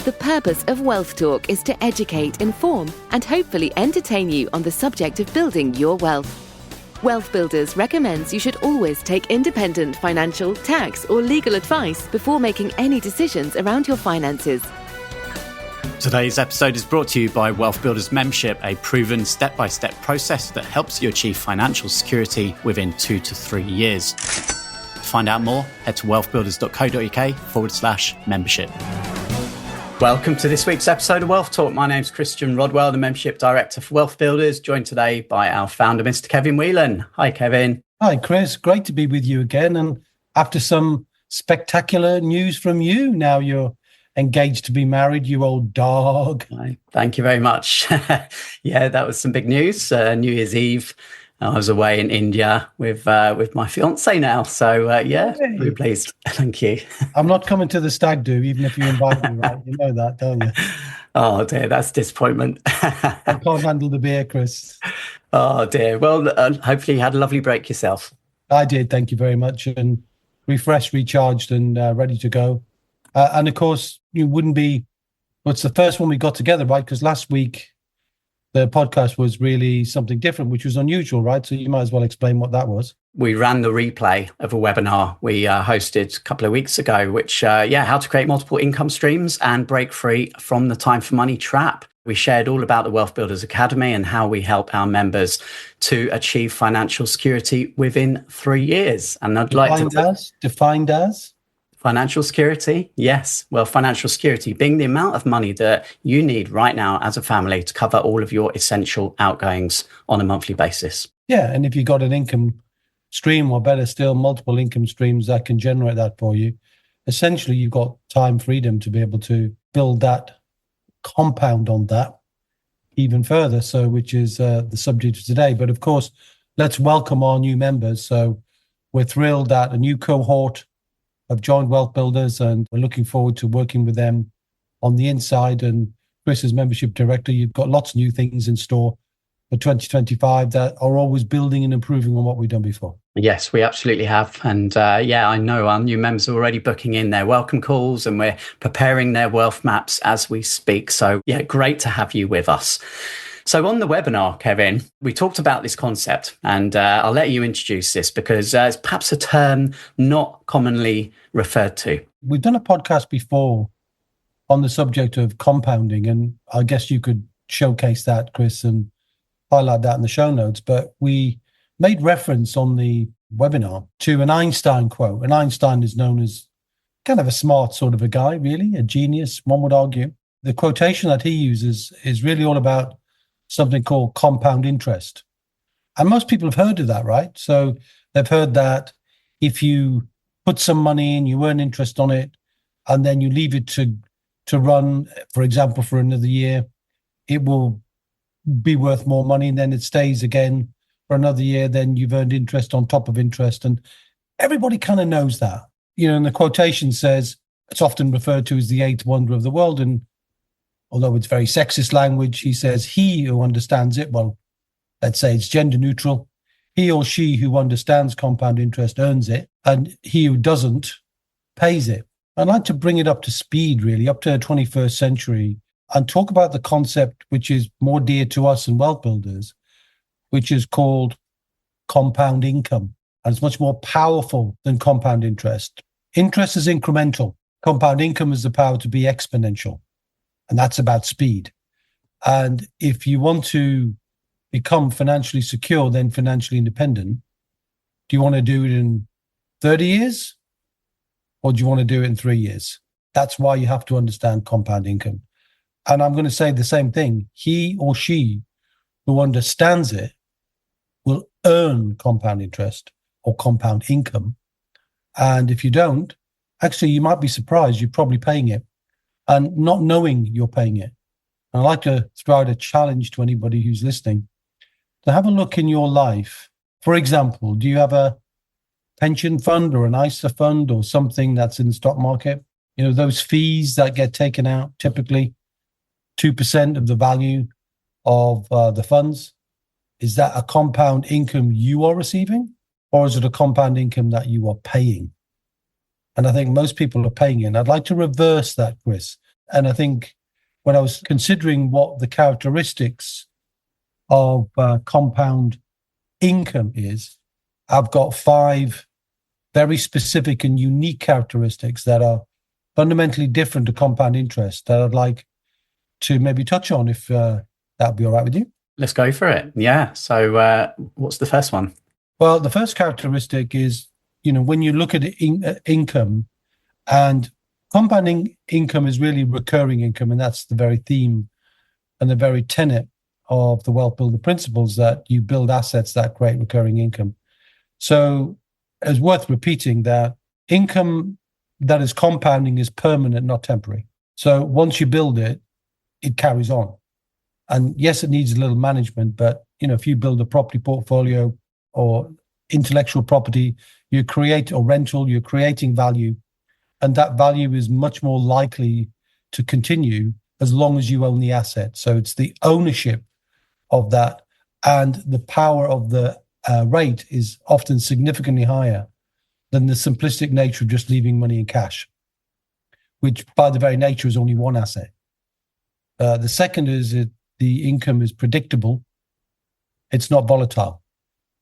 The purpose of Wealth Talk is to educate, inform, and hopefully entertain you on the subject of building your wealth. Wealth Builders recommends you should always take independent financial, tax, or legal advice before making any decisions around your finances. Today's episode is brought to you by Wealth Builders Membership, a proven step-by-step process that helps you achieve financial security within 2 to 3 years. To find out more, head to wealthbuilders.co.uk/membership. Welcome to this week's episode of Wealth Talk. My name's Christian Rodwell, the Membership Director for Wealth Builders, joined today by our founder, Mr. Kevin Whelan. Hi, Kevin. Hi, Chris. Great to be with you again. And after some spectacular news from you, now you're engaged to be married, you old dog. Thank you very much. Yeah, that was some big news. New Year's Eve, I was away in India with my fiance now. So, really pleased. Thank you. I'm not coming to the stag do, even if you invite me, right? You know that, don't you? Oh, dear, that's disappointment. I can't handle the beer, Chris. Oh, dear. Well, hopefully you had a lovely break yourself. I did, thank you very much. And refreshed, recharged, and ready to go. And, of course, it's the first one we got together, right? Because last week, the podcast was really something different, which was unusual, right? So you might as well explain what that was. We ran the replay of a webinar we hosted a couple of weeks ago, which, how to create multiple income streams and break free from the time for money trap. We shared all about the Wealth Builders Academy and how we help our members to achieve financial security within 3 years. And I'd Defined as? Financial security, yes. Well, financial security being the amount of money that you need right now as a family to cover all of your essential outgoings on a monthly basis. Yeah, and if you've got an income stream, or better still, multiple income streams that can generate that for you, essentially you've got time freedom to be able to build that, compound on that even further, so which is the subject of today. But of course, let's welcome our new members. So we're thrilled that a new cohort have joined Wealth Builders, and we're looking forward to working with them on the inside. And Chris, as membership director, you've got lots of new things in store for 2025 that are always building and improving on what we've done before. Yes, we absolutely have. And I know our new members are already booking in their welcome calls, and we're preparing their wealth maps as we speak. So great to have you with us. So on the webinar, Kevin, we talked about this concept, and I'll let you introduce this because it's perhaps a term not commonly referred to. We've done a podcast before on the subject of compounding, and I guess you could showcase that, Chris, and highlight that in the show notes. But we made reference on the webinar to an Einstein quote. And Einstein is known as kind of a smart sort of a guy, really, a genius, one would argue. The quotation that he uses is really all about something called compound interest. And most people have heard of that, right? So they've heard that if you put some money in, you earn interest on it, and then you leave it to run, for example, for another year, it will be worth more money, and then it stays again for another year, then you've earned interest on top of interest. And everybody kind of knows that. And the quotation says, it's often referred to as the eighth wonder of the world. And although it's very sexist language, he says, he who understands it, well, let's say it's gender neutral, he or she who understands compound interest earns it, and he who doesn't pays it. I'd like to bring it up to speed, really, up to the 21st century, and talk about the concept which is more dear to us and Wealth Builders, which is called compound income. And it's much more powerful than compound interest. Interest is incremental. Compound income has the power to be exponential. And that's about speed. And if you want to become financially secure, then financially independent, do you want to do it in 30 years? Or do you want to do it in 3 years? That's why you have to understand compound income. And I'm going to say the same thing. He or she who understands it will earn compound interest or compound income. And if you don't, actually, you might be surprised. You're probably paying it and not knowing you're paying it. And I'd like to throw out a challenge to anybody who's listening to have a look in your life. For example, do you have a pension fund or an ISA fund or something that's in the stock market? Those fees that get taken out, typically 2% of the value of the funds. Is that a compound income you are receiving, or is it a compound income that you are paying? And I think most people are paying it. And I'd like to reverse that, Chris. And I think when I was considering what the characteristics of compound income is, I've got 5 very specific and unique characteristics that are fundamentally different to compound interest that I'd like to maybe touch on, if that'd be all right with you. Let's go for it. Yeah. So what's the first one? Well, the first characteristic is, when you look at income, and compounding income is really recurring income, and that's the very theme and the very tenet of the Wealth Builder principles, that you build assets that create recurring income. So it's worth repeating that income that is compounding is permanent, not temporary. So once you build it, it carries on. And yes, it needs a little management, but if you build a property portfolio or intellectual property, you create, or rental, you're creating value, and that value is much more likely to continue as long as you own the asset. So it's the ownership of that, and the power of the rate is often significantly higher than the simplistic nature of just leaving money in cash, which by the very nature is only one asset. The second is that the income is predictable. It's not volatile.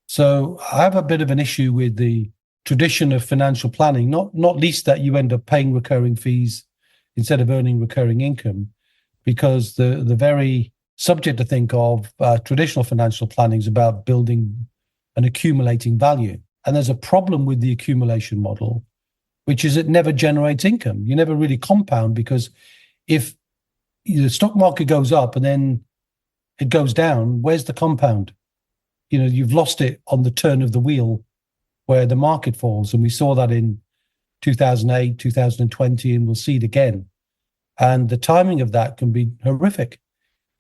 So I have a bit of an issue with the tradition of financial planning, not least that you end up paying recurring fees instead of earning recurring income, because the very subject, I think, of traditional financial planning is about building and accumulating value. And there's a problem with the accumulation model, which is it never generates income. You never really compound, because if the stock market goes up and then it goes down, where's the compound? You've lost it on the turn of the wheel where the market falls. And we saw that in 2008, 2020, and we'll see it again. And the timing of that can be horrific.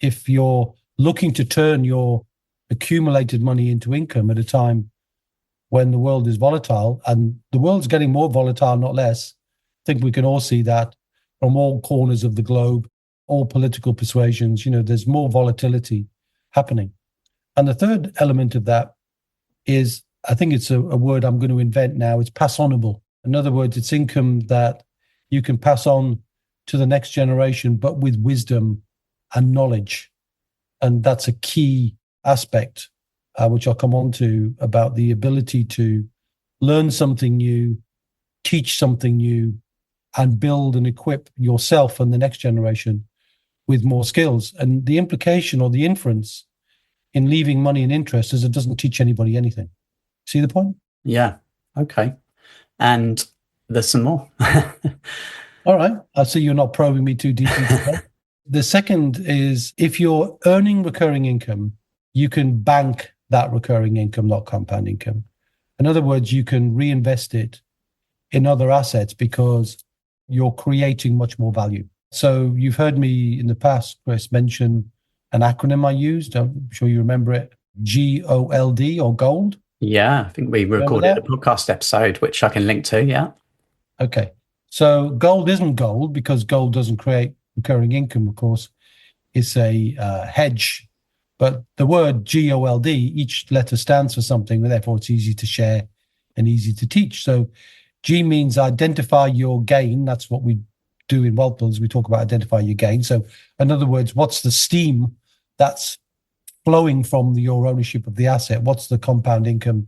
If you're looking to turn your accumulated money into income at a time when the world is volatile, and the world's getting more volatile, not less. I think we can all see that from all corners of the globe, all political persuasions. There's more volatility happening. And the third element of that is, I think it's a word I'm going to invent now, it's pass-onable. In other words, it's income that you can pass on to the next generation, but with wisdom and knowledge. And that's a key aspect, which I'll come on to, about the ability to learn something new, teach something new, and build and equip yourself and the next generation with more skills. And the implication or the inference in leaving money and interest is it doesn't teach anybody anything. See the point? Yeah. Okay. And there's some more. All right. I see you're not probing me too deeply today. The second is, if you're earning recurring income, you can bank that recurring income, not compound income. In other words, you can reinvest it in other assets because you're creating much more value. So you've heard me in the past, Chris, mention an acronym I used. I'm sure you remember it. GOLD, or GOLD. Yeah, I think we recorded a podcast episode, which I can link to. Yeah. Okay. So gold isn't gold because gold doesn't create recurring income, of course. It's a hedge. But the word GOLD, each letter stands for something, and therefore it's easy to share and easy to teach. So G means identify your gain. That's what we do in Wealth Builders. We talk about identify your gain. So in other words, what's the steam that's flowing from your ownership of the asset? What's the compound income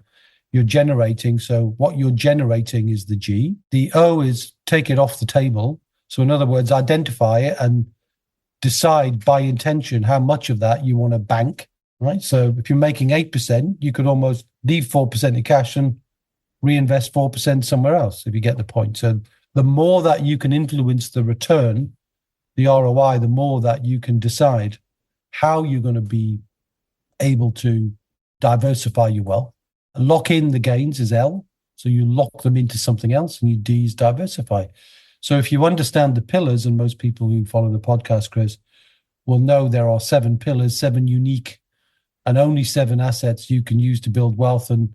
you're generating? So what you're generating is the G. The O is take it off the table. So in other words, identify it and decide by intention how much of that you want to bank, right? So if you're making 8%, you could almost leave 4% in cash and reinvest 4% somewhere else, if you get the point. So the more that you can influence the return, the ROI, the more that you can decide how you're going to be able to diversify your wealth. Lock in the gains is L. So you lock them into something else, and you D is diversify. So if you understand the pillars, and most people who follow the podcast, Chris, will know there are 7 pillars, 7 unique and only 7 assets you can use to build wealth. And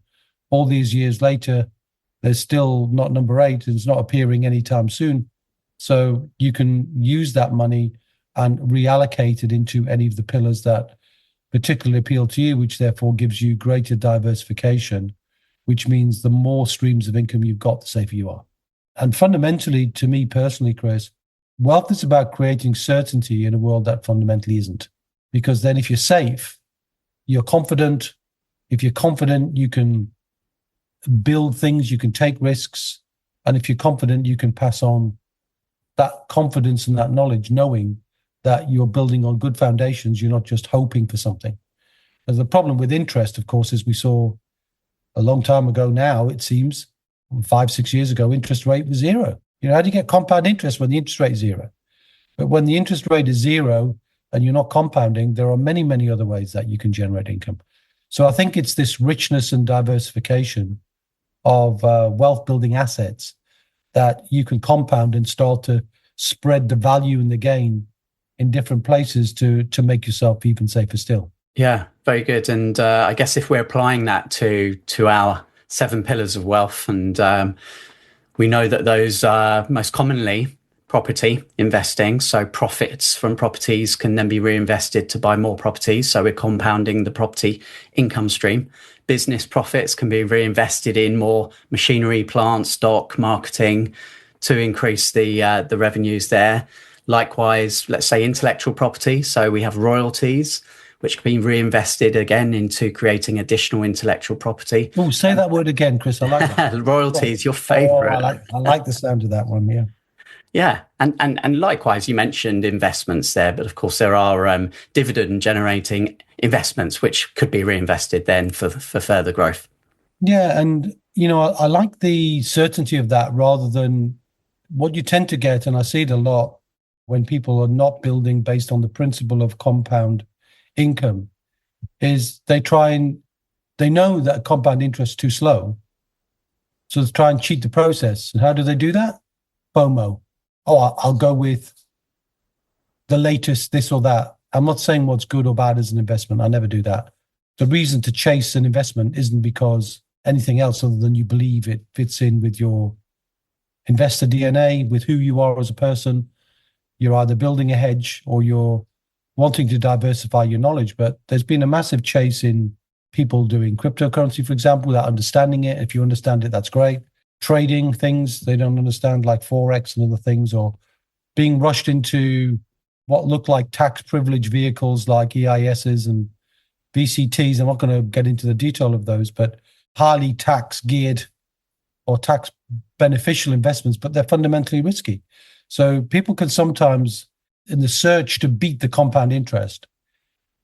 all these years later, there's still not number 8, and it's not appearing anytime soon. So you can use that money and reallocate it into any of the pillars that particularly appeal to you, which therefore gives you greater diversification, which means the more streams of income you've got, the safer you are. And fundamentally, to me personally, Chris, wealth is about creating certainty in a world that fundamentally isn't. Because then if you're safe, you're confident. If you're confident, you can build things, you can take risks. And if you're confident, you can pass on that confidence and that knowledge, knowing that you're building on good foundations. You're not just hoping for something. And the problem with interest, of course, is we saw a long time ago now, it seems, 5-6 years ago, interest rate was zero. How do you get compound interest when the interest rate is zero? But when the interest rate is zero and you're not compounding, there are many, many other ways that you can generate income. So I think it's this richness and diversification of wealth building assets that you can compound and start to spread the value and the gain in different places to make yourself even safer still. Yeah, very good. And I guess if we're applying that to our 7 pillars of wealth, and we know that those are most commonly property investing. So profits from properties can then be reinvested to buy more properties. So we're compounding the property income stream. Business profits can be reinvested in more machinery, plant, stock, marketing to increase the revenues there. Likewise, let's say intellectual property. So we have royalties, which can be reinvested again into creating additional intellectual property. Oh, say that word again, Chris. I like that. Royalties, your favorite. I like the sound of that one, yeah. Yeah. And likewise, you mentioned investments there, but of course there are dividend generating investments, which could be reinvested then for further growth. Yeah. And, I like the certainty of that rather than what you tend to get. And I see it a lot when people are not building based on the principle of compound income, is they know that compound interest is too slow. So they try and cheat the process. And how do they do that? FOMO. Oh, I'll go with the latest this or that. I'm not saying what's good or bad as an investment. I never do that. The reason to chase an investment isn't because anything else other than you believe it fits in with your investor DNA, with who you are as a person. You're either building a hedge or you're wanting to diversify your knowledge. But there's been a massive chase in people doing cryptocurrency, for example, without understanding it. If you understand it, that's great. Trading things they don't understand, like Forex and other things, or being rushed into what look like tax privilege vehicles like EISs and VCTs. I'm not going to get into the detail of those, but highly tax geared or tax beneficial investments, but they're fundamentally risky. So people can sometimes, in the search to beat the compound interest,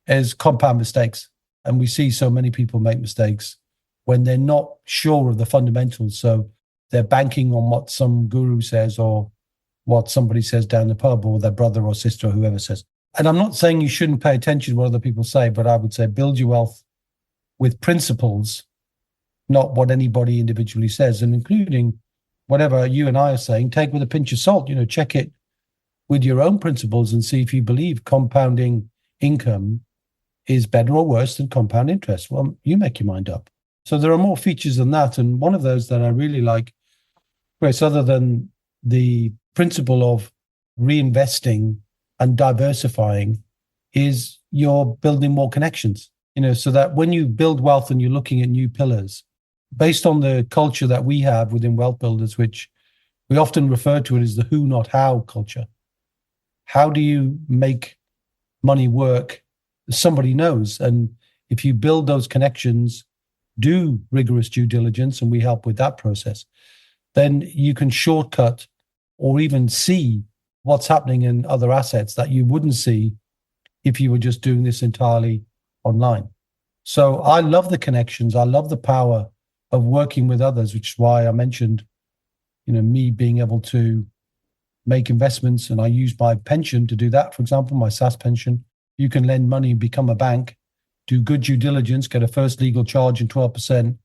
as compound mistakes. And we see so many people make mistakes when they're not sure of the fundamentals. So they're banking on what some guru says or what somebody says down the pub or their brother or sister or whoever says. And I'm not saying you shouldn't pay attention to what other people say, but I would say build your wealth with principles, not what anybody individually says, and including whatever you and I are saying, take with a pinch of salt. Check it with your own principles and see if you believe compounding income is better or worse than compound interest. Well, you make your mind up. So there are more features than that. And one of those that I really like, Chris, other than the principle of reinvesting and diversifying, is you're building more connections, so that when you build wealth and you're looking at new pillars, based on the culture that we have within Wealth Builders, which we often refer to it as the who, not how culture. How do you make money work? Somebody knows. And if you build those connections, do rigorous due diligence, and we help with that process, then you can shortcut or even see what's happening in other assets that you wouldn't see if you were just doing this entirely online. So I love the connections. I love the power of working with others, which is why I mentioned, me being able to make investments, and I use my pension to do that. For example, my SAS pension, you can lend money, become a bank, do good due diligence, get a first legal charge and 12%.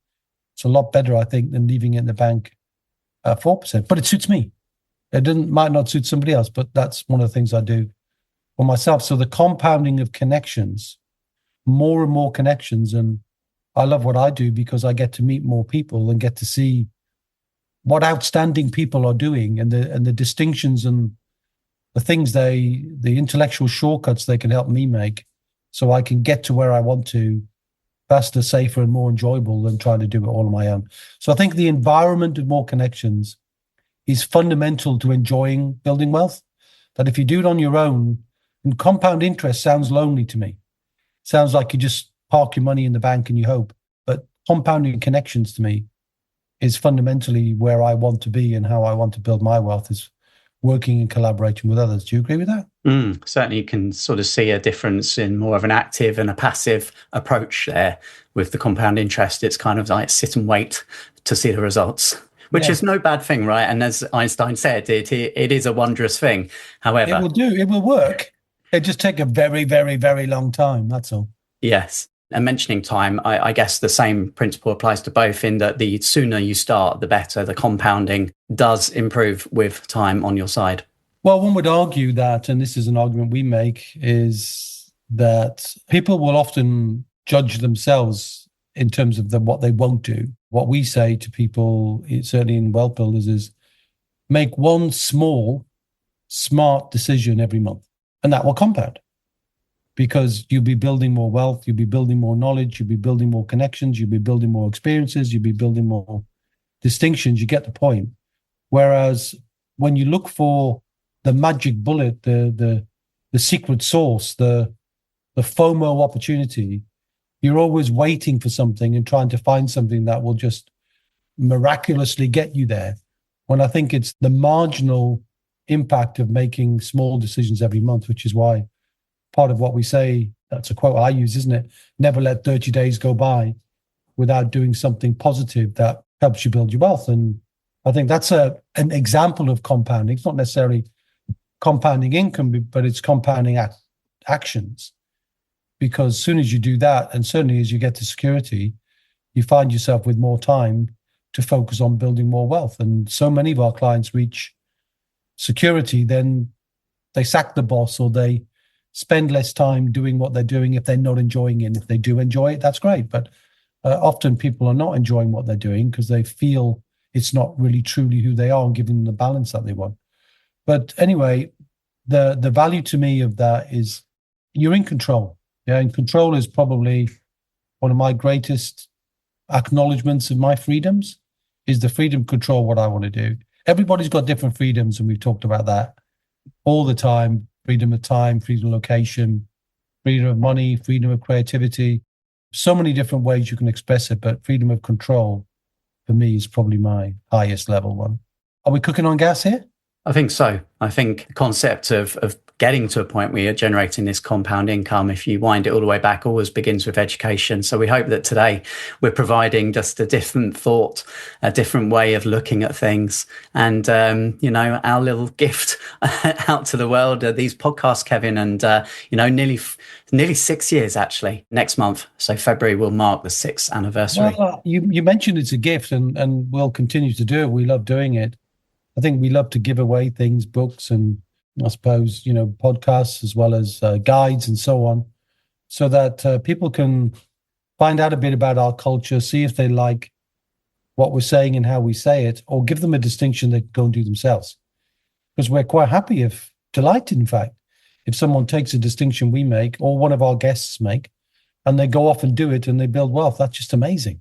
It's a lot better, I think, than leaving it in the bank at 4%. But it suits me. It might not suit somebody else, but that's one of the things I do for myself. So the compounding of connections, more and more connections, and I love what I do because I get to meet more people and get to see what outstanding people are doing and the distinctions and the things the intellectual shortcuts they can help me make so I can get to where I want to faster, safer, and more enjoyable than trying to do it all on my own. So I think the environment of more connections is fundamental to enjoying building wealth. that if you do it on your own, and compound interest sounds lonely to me. Sounds like you just park your money in the bank and you hope. But compounding connections to me is fundamentally where I want to be and how I want to build my wealth, is working and collaborating with others. Do you agree with that? Certainly you can sort of see a difference in more of an active and a passive approach there. With the compound interest, it's kind of like sit and wait to see the results, which is no bad thing, right? And as Einstein said, it is a wondrous thing. However, it will work. It just take a very, very, very long time. That's all. Yes. And mentioning time, I guess the same principle applies to both, in that the sooner you start, the better. The compounding does improve with time on your side. Well, one would argue that, and this is an argument we make, is that people will often judge themselves in terms of what they won't do. What we say to people, certainly in WealthBuilders, is make one small, smart decision every month, and that will compound. Because you'll be building more wealth, you'll be building more knowledge, you'll be building more connections, you'll be building more experiences, you'll be building more distinctions. You get the point. Whereas when you look for the magic bullet, the secret sauce, the FOMO opportunity, you're always waiting for something and trying to find something that will just miraculously get you there. When I think it's the marginal impact of making small decisions every month, which is why part of what we say, that's a quote I use, isn't it? Never let 30 days go by without doing something positive that helps you build your wealth. And I think that's an example of compounding. It's not necessarily compounding income, but it's compounding actions. Because as soon as you do that, and certainly as you get to security, you find yourself with more time to focus on building more wealth. And so many of our clients reach security, then they sack the boss, or they spend less time doing what they're doing if they're not enjoying it. If they do enjoy it, that's great. But often people are not enjoying what they're doing because they feel it's not really truly who they are and giving them the balance that they want. But anyway, the value to me of that is you're in control. Yeah, and control is probably one of my greatest acknowledgements of my freedoms, is the freedom to control what I want to do. Everybody's got different freedoms, and we've talked about that all the time. Freedom of time, freedom of location, freedom of money, freedom of creativity. So many different ways you can express it, but freedom of control, for me, is probably my highest level one. Are we cooking on gas here? I think so. I think the concept of getting to a point where you're generating this compound income, if you wind it all the way back, always begins with education. So we hope that today we're providing just a different thought, a different way of looking at things. And, our little gift out to the world are these podcasts, Kevin, and, nearly 6 years, actually, next month. So February will mark the 6th anniversary. Well, you mentioned it's a gift, and we'll continue to do it. We love doing it. I think we love to give away things, books, and I suppose, podcasts, as well as guides and so on, so that people can find out a bit about our culture, see if they like what we're saying and how we say it, or give them a distinction they can go and do themselves. Because we're quite happy, delighted, in fact, if someone takes a distinction we make or one of our guests make, and they go off and do it and they build wealth. That's just amazing.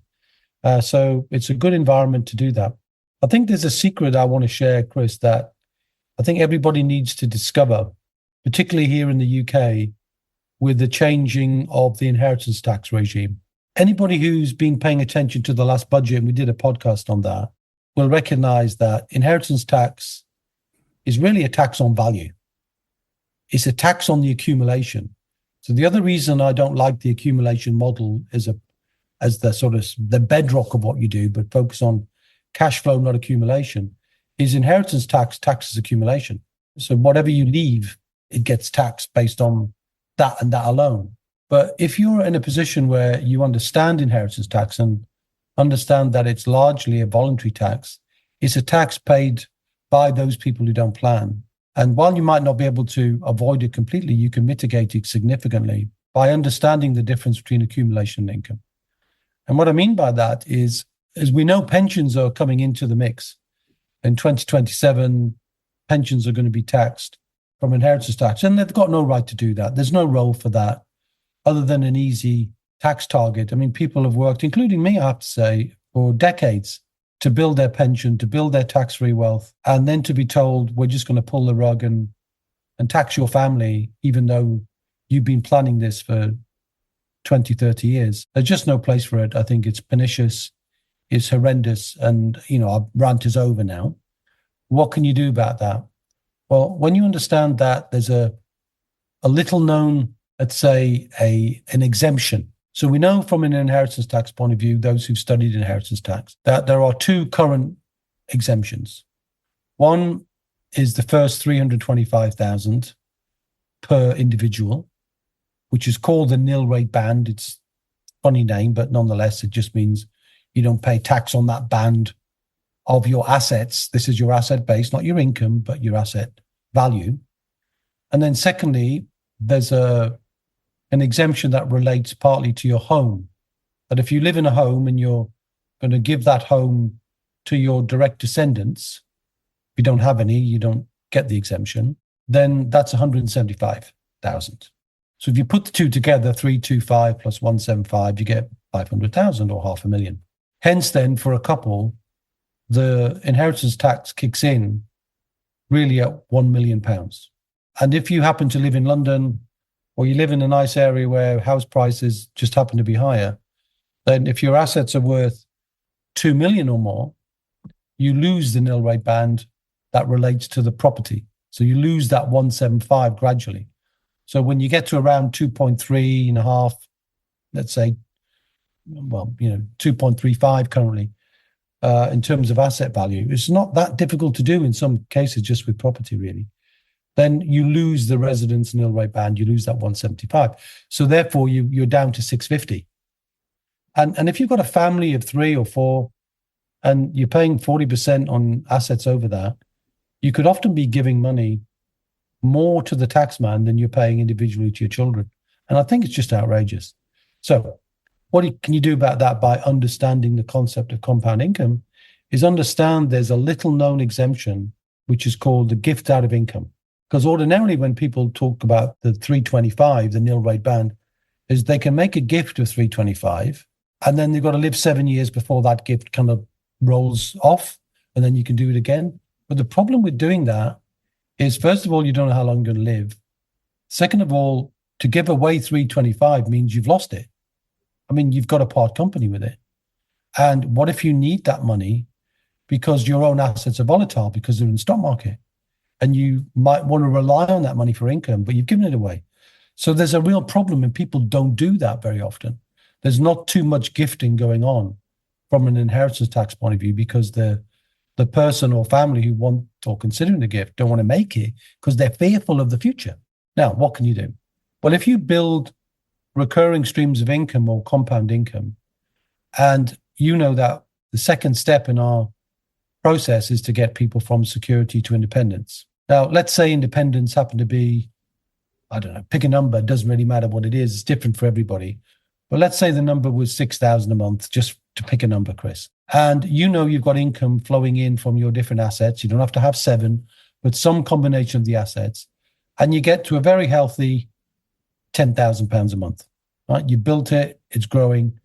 So it's a good environment to do that. I think there's a secret I want to share, Chris, that I think everybody needs to discover, particularly here in the UK, with the changing of the inheritance tax regime. Anybody who's been paying attention to the last budget, and we did a podcast on that, will recognize that inheritance tax is really a tax on value. It's a tax on the accumulation. So the other reason I don't like the accumulation model as the sort of the bedrock of what you do, but focus on cash flow, not accumulation, is inheritance taxes accumulation. So whatever you leave, it gets taxed based on that and that alone. But if you're in a position where you understand inheritance tax and understand that it's largely a voluntary tax, it's a tax paid by those people who don't plan. And while you might not be able to avoid it completely, you can mitigate it significantly by understanding the difference between accumulation and income. And what I mean by that is, as we know, pensions are coming into the mix. In 2027, pensions are going to be taxed from inheritance tax, and they've got no right to do that. There's no role for that other than an easy tax target. I mean, people have worked, including me, I have to say, for decades to build their pension, to build their tax-free wealth, and then to be told we're just going to pull the rug and and tax your family, even though you've been planning this for 20, 30 years. There's just no place for it. I think it's pernicious, it's horrendous, and, our rant is over now. What can you do about that? Well, when you understand that there's a little known, let's say, an exemption. So we know from an inheritance tax point of view, those who've studied inheritance tax, that there are two current exemptions. One is the first 325,000 per individual, which is called the nil rate band. It's a funny name, but nonetheless, it just means you don't pay tax on that band of your assets. This is your asset base, not your income, but your asset value. And then secondly, there's an exemption that relates partly to your home. That if you live in a home and you're going to give that home to your direct descendants, if you don't have any, you don't get the exemption, then that's 175,000. So if you put the two together, 325 plus 175, you get 500,000 or 500,000. Hence then, for a couple, the inheritance tax kicks in really at £1 million. And if you happen to live in London, or you live in a nice area where house prices just happen to be higher, then if your assets are worth 2 million or more, you lose the nil rate band that relates to the property. So you lose that 175 gradually. So when you get to around 2.3 and a half, let's say, 2.35 currently, in terms of asset value, it's not that difficult to do in some cases just with property, really. Then you lose the residence nil rate band, you lose that 175. So therefore, you're down to 650. And if you've got a family of 3 or 4, and you're paying 40% on assets over that, you could often be giving money more to the taxman than you're paying individually to your children. And I think it's just outrageous. So what can you do about that by understanding the concept of compound income is understand there's a little known exemption, which is called the gift out of income. Because ordinarily when people talk about the 325, the nil rate band, is they can make a gift of 325 and then they've got to live 7 years before that gift kind of rolls off, and then you can do it again. But the problem with doing that is, first of all, you don't know how long you're going to live. Second of all, to give away 325 means you've lost it. I mean, you've got to part company with it. And what if you need that money because your own assets are volatile because they're in the stock market, and you might want to rely on that money for income, but you've given it away. So there's a real problem, and people don't do that very often. There's not too much gifting going on from an inheritance tax point of view because the person or family who want or considering the gift don't want to make it because they're fearful of the future. Now, what can you do? Well, if you build recurring streams of income or compound income, and you know that the second step in our process is to get people from security to independence. Now, let's say independence happen to be, I don't know, pick a number, it doesn't really matter what it is, it's different for everybody. But let's say the number was 6,000 a month, just to pick a number, Chris. And you've got income flowing in from your different assets. You don't have to have 7, but some combination of the assets. And you get to a very healthy £10,000 a month, right? You built it, it's growing.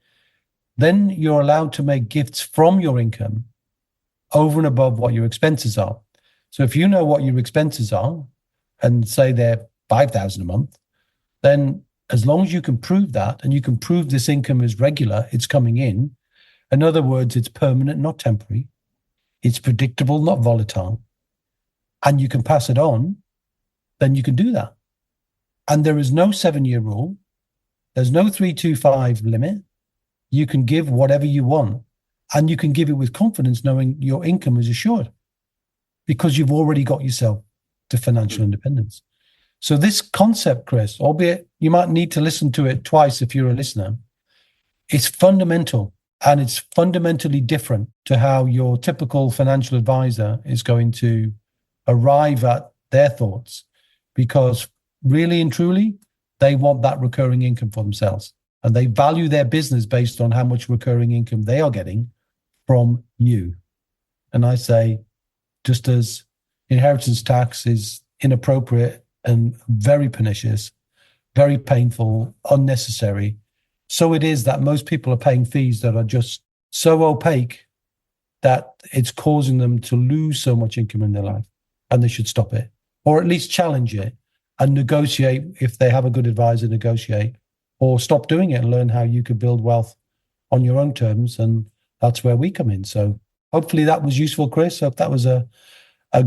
Then you're allowed to make gifts from your income over and above what your expenses are. So if you know what your expenses are, and say they're 5,000 a month, then as long as you can prove that, and you can prove this income is regular, it's coming in other words, it's permanent, not temporary, it's predictable, not volatile, and you can pass it on, then you can do that. And there is no 7-year rule. There's no 325 limit. You can give whatever you want, and you can give it with confidence knowing your income is assured because you've already got yourself to financial independence. So this concept, Chris, albeit you might need to listen to it twice if you're a listener, it's fundamental, and it's fundamentally different to how your typical financial advisor is going to arrive at their thoughts, because really and truly, they want that recurring income for themselves, and they value their business based on how much recurring income they are getting from you. And I say, just as inheritance tax is inappropriate and very pernicious, very painful, unnecessary, so it is that most people are paying fees that are just so opaque that it's causing them to lose so much income in their life, and they should stop it, or at least challenge it, and negotiate if they have a good advisor, negotiate, or stop doing it and learn how you could build wealth on your own terms. And that's where we come in. So hopefully that was useful, Chris. Hope that was a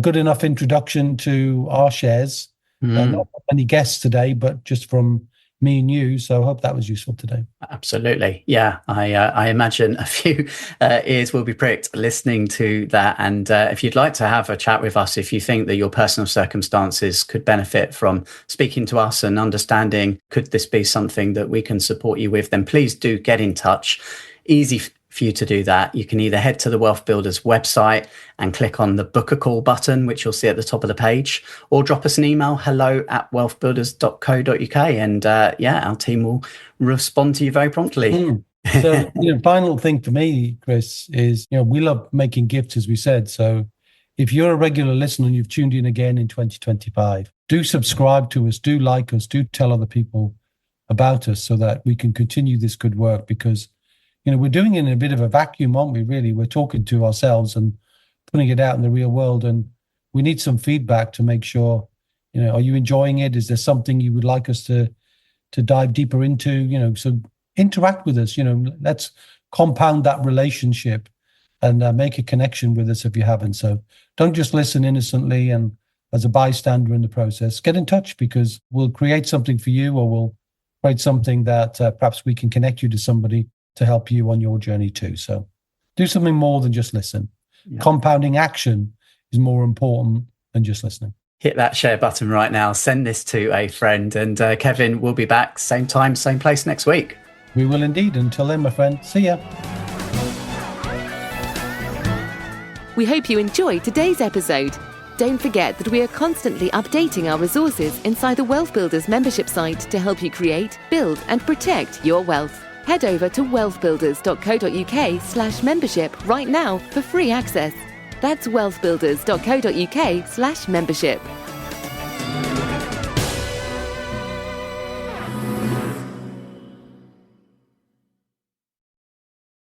good enough introduction to our shares. Not many guests today, but just from me and you. So I hope that was useful today. Absolutely. Yeah. I imagine a few ears will be pricked listening to that. And if you'd like to have a chat with us, if you think that your personal circumstances could benefit from speaking to us and understanding, could this be something that we can support you with, then please do get in touch. Easy for you to do that. You can either head to the Wealth Builders website and click on the book a call button, which you'll see at the top of the page, or drop us an email, hello@wealthbuilders.co.uk. And our team will respond to you very promptly. So, final thing for me, Chris, is, we love making gifts, as we said. So if you're a regular listener and you've tuned in again in 2025, do subscribe to us, do like us, do tell other people about us so that we can continue this good work, because we're doing it in a bit of a vacuum, aren't we, really? We're talking to ourselves and putting it out in the real world. And we need some feedback to make sure, are you enjoying it? Is there something you would like us to dive deeper into? So interact with us. Let's compound that relationship and make a connection with us if you haven't. So don't just listen innocently and as a bystander in the process. Get in touch, because we'll create something for you, or we'll create something that perhaps we can connect you to somebody to help you on your journey too. So do something more than just listen. Yeah. Compounding action is more important than just listening. Hit that share button right now. Send this to a friend. And Kevin, we'll be back same time, same place next week. We will indeed. Until then, my friend, see ya. We hope you enjoyed today's episode. Don't forget that we are constantly updating our resources inside the Wealth Builders membership site to help you create, build, and protect your wealth. Head over to wealthbuilders.co.uk/membership right now for free access. That's wealthbuilders.co.uk/membership.